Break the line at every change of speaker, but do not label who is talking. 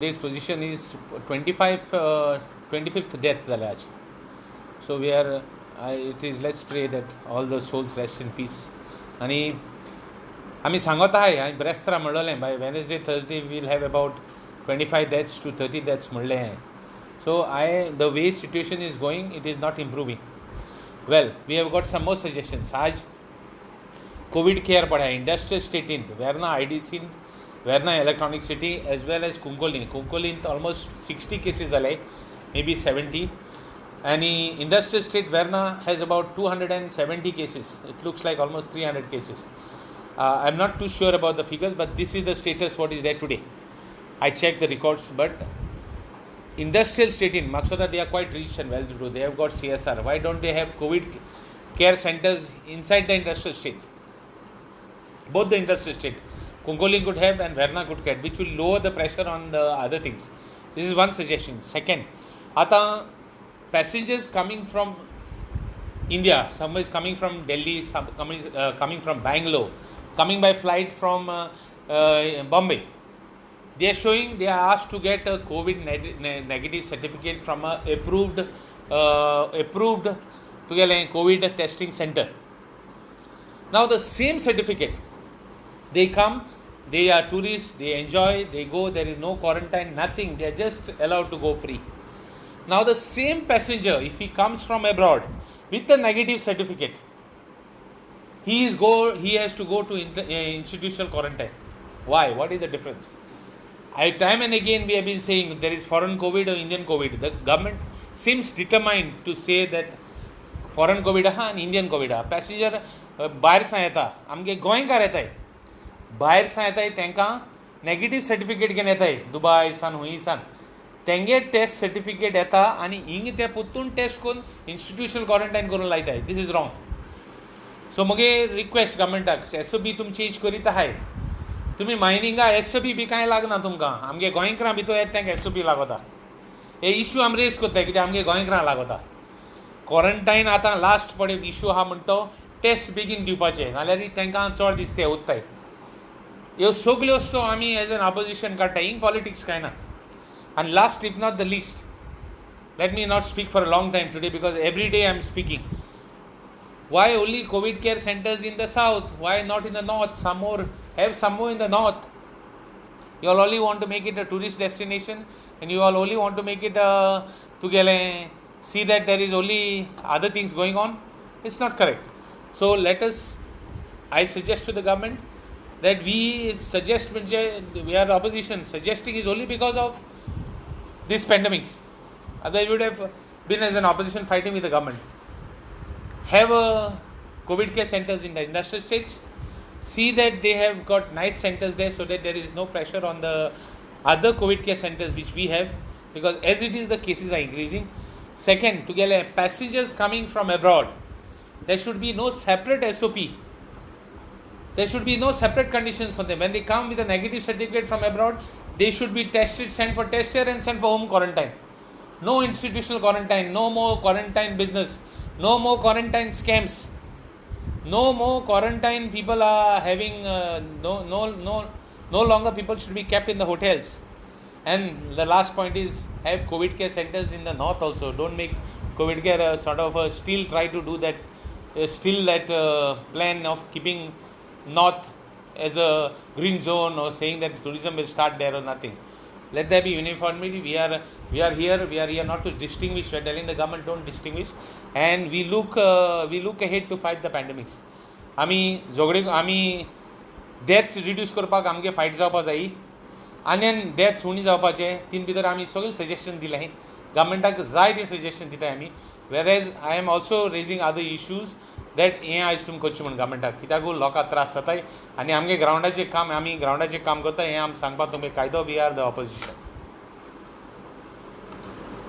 Today's position is 25th death जाल्या आज. So we are, let's pray that all the souls rest in peace. आणि आम्ही सांगत आहे, हांवें बरेच तरा म्हणलेलें, by Wednesday, Thursday we will have about 25 deaths to 30 deaths म्हणलें हांवें. So the way situation is going, it is not improving. Well, we have got some more suggestions. आज COVID care पढ़ा है, industrial state in Verna IDC, Verna Electronic City, as well as Kunkolin. Kunkolin almost 60 cases alike, maybe 70. And industrial state Verna has about 270 cases. It looks like almost 300 cases. I'm not too sure about the figures, but this is the status what is there today. I checked the records, but industrial state in Maksoda, they are quite rich and well to do. They have got CSR. Why don't they have COVID care centers inside the industrial state? Both the industrial state, Kunkolin could have and Verna could get, which will lower the pressure on the other things. This is one suggestion. Second, आता passengers coming from India, some is coming from Delhi, some coming from Bangalore, coming by flight from Bombay. They are showing, they are asked to get a COVID negative certificate from a approved COVID testing center. Now the same certificate, they come, they are tourists, they enjoy, they go, there is no quarantine, nothing, they are just allowed to go free. Now the same passenger, if he comes from abroad with a negative certificate, he has to go to institutional quarantine. Why? What is the difference? Time and again we have been saying there is foreign COVID or Indian COVID. The government seems determined to say that foreign COVID and Indian COVID. Passenger भायर सां येता, आमगे गोंयकार येताय, भायर सां येताय, तांकां नेगेटीव सर्टिफिकेट घेवन येताय, दुबय सान हुंय सान, तेंगे टेस्ट सर्टिफिकेट येता आनी हिंग ते पुत्तून टेस्ट करून इंस्टिट्यूशनल क्वॉरंटायन करून लायताय. This is wrong. सो म्हगे रिक्वेस्ट गव्हर्मेंटाक, SOP तुमी चेंज करीत आहाय, तुमी मायनिंगा SOP बी कांय लागना तुमकां, आमगे गोंयकारां भितर येता तांकां SOP लागता. हे इश्यू आमी रेज करताय कित्याक आमगे गोंयकारां लागता. क्वॉरंटायन आतां लास्ट पडे इश्यू आहा म्हणटा टेस्ट बेगीन दिवपाचे, नाल्यार तांकां चड दीस ते उत्ताय. ह्यो सगल्यो वस्तू आमी एज एन ऑपोजिशन काडटाय, हिंग पॉलिटिक्स कांय ना. And last, if not the least, let me not speak for a long time today because every day I am speaking. Why only COVID care centers in the south? Why not in the north? Some more in the north. You all only want to make it a tourist destination, and you all only want to make it to see that there is only other things going on. It's not correct. So I suggest to the government that we are the opposition. Suggesting is only because of this pandemic. Otherwise, we would have been as an opposition fighting with the government. Have COVID care centers in the industrial states. See that they have got nice centers there so that there is no pressure on the other COVID care centers which we have, because as it is the cases are increasing. Second, to get passengers coming from abroad, there should be no separate SOP. There should be no separate conditions for them. When they come with a negative certificate from abroad, they should be tested, sent for test here and sent for home quarantine. No institutional quarantine, no more quarantine business, no more quarantine scams, no more quarantine people are having, no longer people should be kept in the hotels. And the last point is have COVID care centers in the north also. Don't make COVID care still try to do that, plan of keeping north as a green zone or saying that tourism will start there or nothing. Let there be uniformity. We are here not to distinguish. We are telling the government don't distinguish, and we look ahead to fight the pandemics. आमी deaths reduce करपाक आमगे fight जावपा जायी, आनी deaths उणी जावपाचे, तीन भितर आमी सगळे सजेशन दिलें. गव्हर्मेंटाक जाय ते सजेशन दिताय आमी. Whereas I am also raising other issues that हें आयज तुमी करचें म्हण गव्हर्मेंटाक, कित्याक लोकांक त्रास जाताय आनी आमगे ग्रावंडाचें काम, आमी ग्रावंडाचें काम करता हें आमी सांगपाक तुमकां कायदो. We are the opposition.